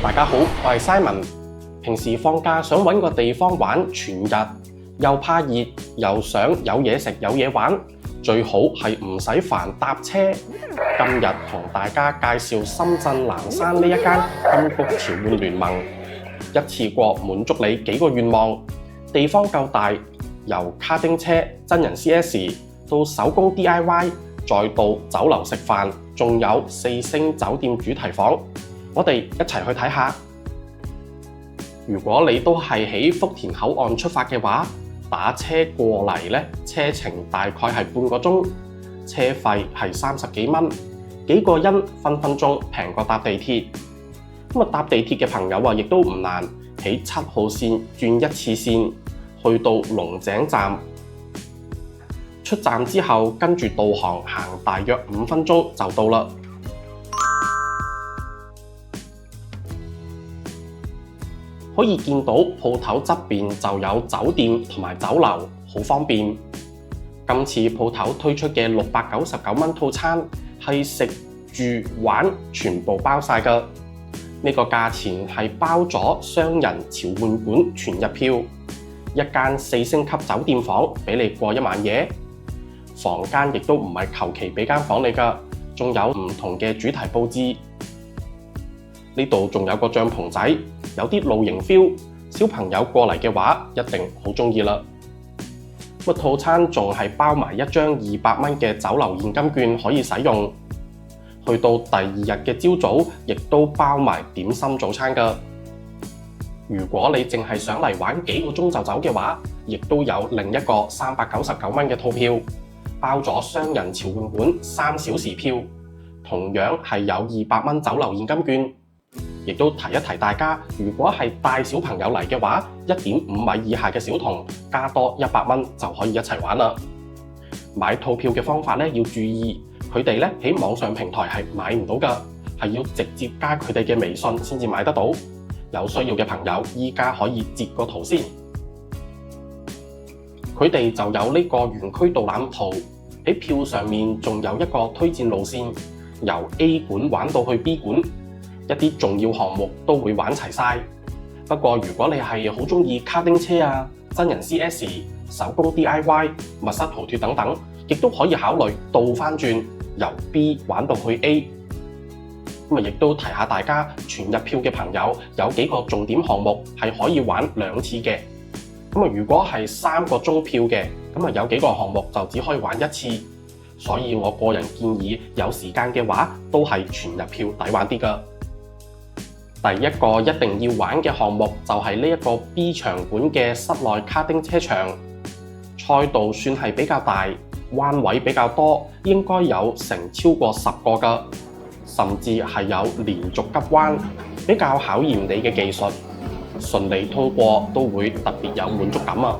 大家好，我係 Simon。平時放假想揾個地方玩全日，又怕熱，又想有嘢食有嘢玩，最好係唔使煩搭車。今日同大家介紹深圳南山呢一間金谷潮玩聯盟，一次過滿足你幾個願望。地方夠大，由卡丁車、真人 CS 到手工 DIY， 再到酒樓食飯，仲有4星酒店主題房。我哋一齊去睇下。如果你都係喺福田口岸出發嘅話，打車過嚟呢，車程大概係半個鐘，車費係30幾蚊，幾個人分分鐘平過搭地鐵。搭地鐵嘅朋友亦都唔難，喺7號線轉一次線，去到龍井站，出站之後跟住導航行大約5分鐘就到啦。可以見到鋪頭側邊就有酒店同埋酒樓，好方便。今次鋪頭推出嘅699蚊套餐係食住玩全部包晒㗎。呢個價錢係包咗雙人潮玩館全日票，一間4星級酒店房俾你過一晚夜。房間亦都唔係求其俾間房你㗎，仲有唔同嘅主題佈置。呢度仲有個帳篷仔，有啲露營 feel， 小朋友過嚟嘅話一定好鍾意啦。套餐仲係包埋一張200蚊嘅酒樓現金券可以使用。去到第2日嘅朝早，亦都包埋點心早餐㗎。如果你淨係想嚟玩幾個鐘就走嘅話，亦都有另一個399蚊嘅套票，包咗雙人潮玩館3小時票，同樣係有200蚊酒樓現金券。亦都提一提大家，如果係帶小朋友嚟嘅話，1.5米以下嘅小童加多100蚊就可以一齊玩啦。買套票嘅方法要注意，佢哋喺網上平台係買唔到㗎，係要直接加佢哋嘅微信先至買得到。有需要嘅朋友依家可以截個圖先。佢哋就有呢個園區導覽圖，喺票上面仲有一個推薦路線，由 A 館玩到去 B 館。一啲重要項目都會玩齊晒。不過如果你係好鍾意卡丁車真人 CS、手工 DIY、密室逃脫等等，亦都可以考慮倒返轉由 B 玩到去 A。亦都提下大家，全日票嘅朋友有幾個重點項目係可以玩2次嘅。如果係3個鐘票嘅，有幾個項目就只可以玩1次。所以我個人建議有時間嘅話，都係全日票抵玩啲㗎。第一個一定要玩嘅項目就係呢一個 B 場館嘅室內卡丁車場，賽道算係比較大，彎位比較多，應該有成超過10個㗎，甚至係有連續急彎，比較考驗你嘅技術，順利通過都會特別有滿足感啊！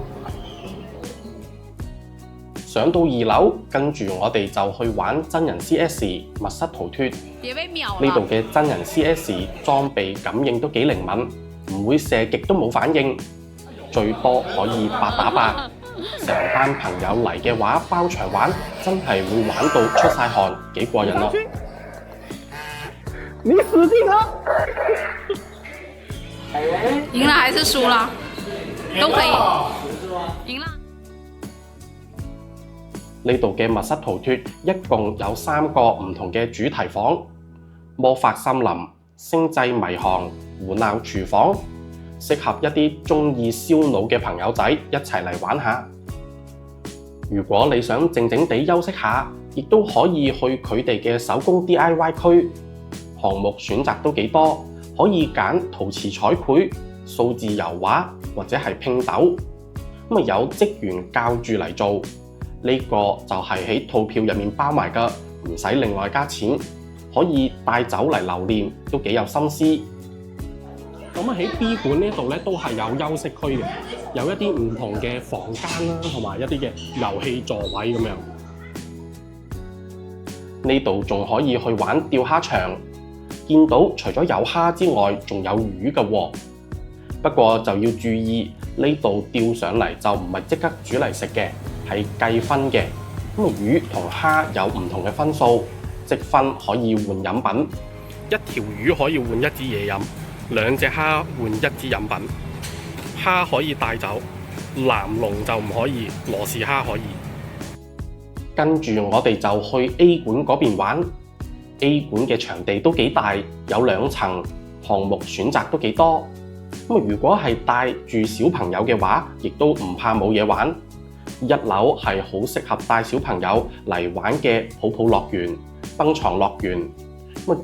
上到2樓，跟住我哋就去玩真人 CS 密室逃脫。呢度嘅真人 CS 裝備感應都幾靈敏，唔會射極都冇反應，最多可以8打8。成班朋友嚟嘅話，包場玩真係會玩到出晒汗，幾過癮咯！你死定了！贏了還是輸了？都可以。贏了。呢度嘅密室逃脫一共有3個唔同嘅主題房：魔法森林、星際迷航、胡鬧廚房，適合一啲鍾意燒腦嘅朋友仔一齊嚟玩下。如果你想靜靜地休息下，亦都可以去佢哋嘅手工 DIY 區，項目選擇都幾多，可以揀陶瓷彩繪、數字油畫或者係拼豆。有職員教住嚟做。呢個就係喺套票入面包埋㗎，唔使另外加錢，可以帶走嚟留念，都幾有心思。喺 B 館呢度都係有休息區嘅，有一啲唔同嘅房間啦，同埋一啲嘅遊戲座位咁樣。呢度仲可以去玩釣蝦場，見到除咗有蝦之外，仲有魚㗎喎。不過就要注意，呢度釣上嚟就唔係即刻煮嚟食嘅，係計分嘅。魚同蝦有唔同嘅分數，積分可以換飲品，一條魚可以換1支嘢飲。2隻蝦換1支飲品，蝦可以帶走，藍龍就唔可以，羅氏蝦可以。跟住我哋就去 A 館嗰邊玩。A 館嘅場地都幾大，有2層，項目選擇都幾多。如果係帶住小朋友嘅話，亦都唔怕冇嘢玩。1樓係好適合帶小朋友嚟玩嘅泡泡樂園、蹦床樂園。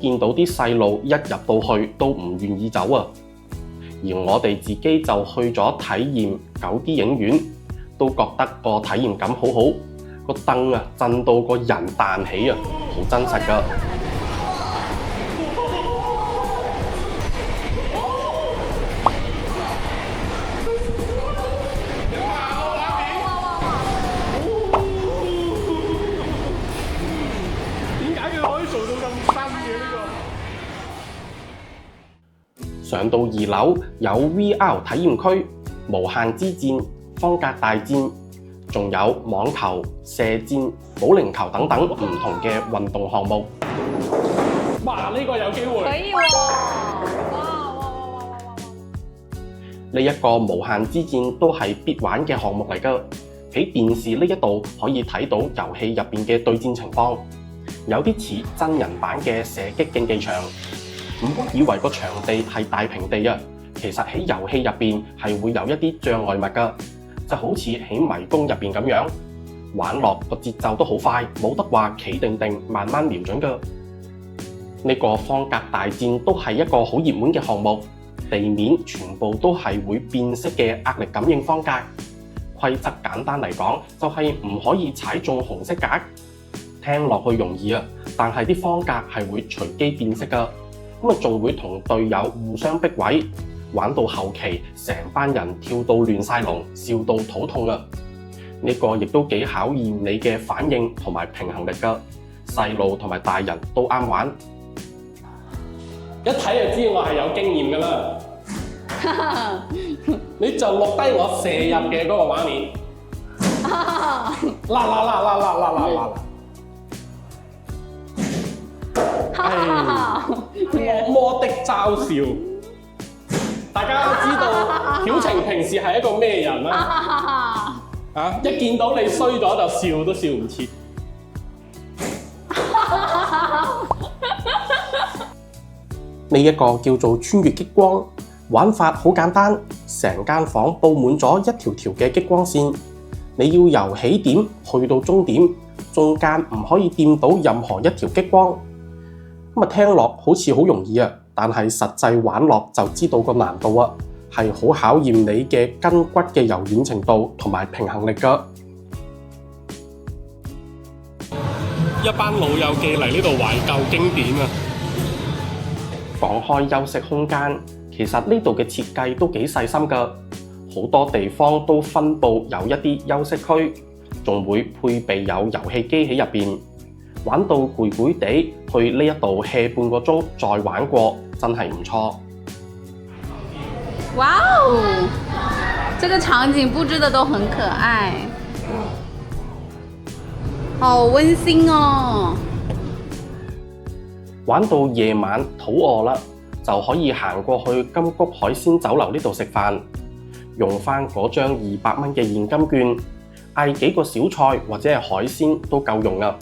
見到啲細路一入到去都唔願意走啊。而我哋自己就去咗體驗9D 影院，都覺得個體驗感好好，個凳啊震到個人彈起啊，好真實㗎。上到2樓有 VR 體驗區、無限之戰、方格大戰，仲有網球、射箭、保齡球等等唔同嘅運動項目。哇！呢個有機會。可以喎！呢一個無限之戰都係必玩嘅項目嚟㗎。喺電視呢一度可以睇到遊戲入邊嘅對戰情況，有啲似真人版嘅射擊競技場。唔好以為個場地係大平地啊，其實喺遊戲入邊係會有一啲障礙物㗎，就好似喺迷宮入邊咁樣，玩落個節奏都好快，冇得話企定定慢慢瞄準㗎。呢個方格大戰都係一個好熱門嘅項目，地面全部都係會變色嘅壓力感應方格。規則簡單嚟講，就係唔可以踩中紅色格。聽落去容易啊，但係啲方格係會隨機變色㗎。仲會同隊友互相逼位，玩到後期成班人跳到亂晒龍，笑到肚痛啊！呢個亦都幾考驗你嘅反應同埋平衡力㗎，細路同埋大人都啱玩。一睇就知我係有經驗㗎啦。你就錄低我射入嘅嗰個畫面。啦！惡魔的嘲笑，大家都知道曉晴平時係一個咩人啦？一見到你衰咗就笑都笑唔切。呢一個叫做穿越激光，玩法好簡單，成間房佈滿咗一條條嘅激光線，你要由起點去到終點，中間唔可以掂到任何一條激光。聽落好似好容易啊，但係實際玩落就知道個難度啊，係好考驗你嘅筋骨嘅柔軟程度同埋平衡力㗎。一班老友記嚟呢度懷舊經典啊！講開休息空間，其實呢度嘅設計都幾細心㗎，好多地方都分佈有一啲休息區，仲會配備有遊戲機喺入邊。玩到攰攰地，去呢一度 hea 半個鐘再玩過，真係唔錯。哇哦，這個場景佈置得都很可愛，好溫馨哦。玩到夜晚肚餓啦，就可以行過去金谷海鮮酒樓呢度食飯，用返嗰張200蚊嘅現金券，嗌幾個小菜或者係海鮮都夠用啦。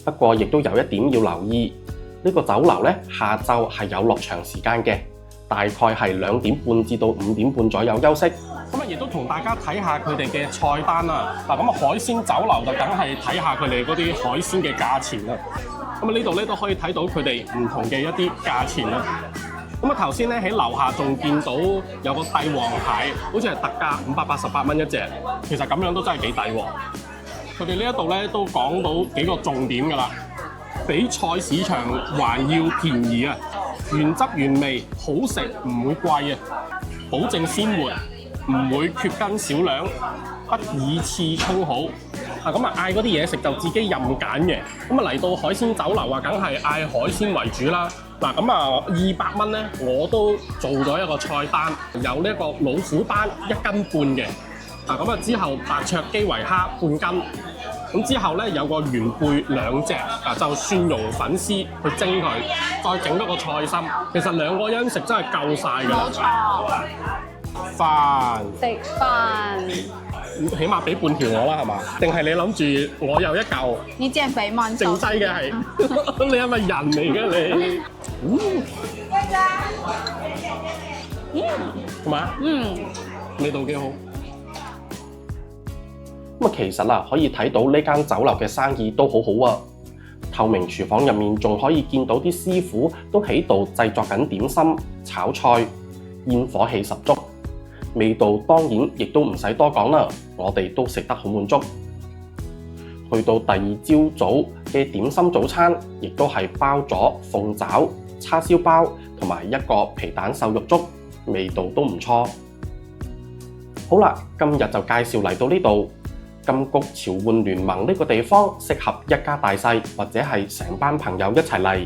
不過亦都有一點要留意，呢個酒樓咧下晝係有落場時間嘅，大概係2點半至到5點半左右休息。咁亦都同大家睇下佢哋嘅菜單啦。嗱，咁海鮮酒樓就梗係睇下佢哋嗰啲海鮮嘅價錢啦。咁呢度咧都可以睇到佢哋唔同嘅一啲價錢啦。咁頭先咧喺樓下仲見到有個帝王蟹，好似係特價588蚊一隻，其實咁樣都真係幾抵喎。佢哋呢一度咧都講到幾個重點㗎啦，比菜市場還要便宜啊！原汁原味，好食唔會貴啊，保證鮮活，唔會缺斤少兩，不以次充好。咁嗌嗰啲嘢食就自己任揀嘅。咁嚟到海鮮酒樓梗係嗌海鮮為主啦。200蚊咧，我都做咗一個菜單，有呢一個老虎斑1斤半嘅。之後白灼基圍蝦半斤，咁之後咧有個原貝兩隻就蒜蓉粉絲去蒸佢，再整多個菜心。其實兩個人食真係夠晒㗎啦。冇錯，飯食飯。起碼俾半條我啦，係嘛？定係你諗住我有一嚿？你減肥嗎？剩低嘅係你係咪人嚟嘅你？係嘛？味道幾好。咁其實啊，可以睇到呢間酒樓嘅生意都好好啊。透明廚房入面仲可以見到啲師傅都喺度製作緊點心、炒菜，煙火氣十足。味道當然亦都唔使多講啦，我哋都食得好滿足。去到第二朝早嘅點心早餐，亦都係包咗鳳爪、叉燒包同埋一個皮蛋瘦肉粥，味道都唔錯。好啦，今日就介紹嚟到呢度。金谷潮玩聯盟呢個地方適合一家大細或者係成班朋友一齊嚟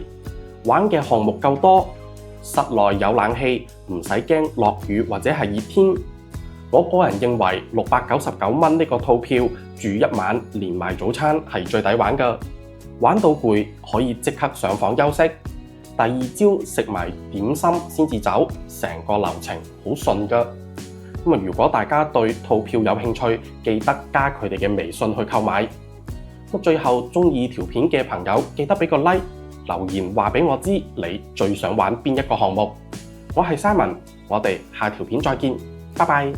玩嘅項目夠多。室內有冷氣，唔使驚落雨或者係熱天。我個人認為699蚊呢個套票住一晚連埋早餐係最抵玩㗎。玩到攰可以即刻上房休息，第二朝食埋點心先至走，成個流程好順㗎。如果大家對套票有興趣，記得加佢哋嘅微信去購買。最後鍾意條片嘅朋友記得俾個 like。留言話俾我知你最想玩邊一個項目。我係 Simon，我哋下條片再見，拜拜。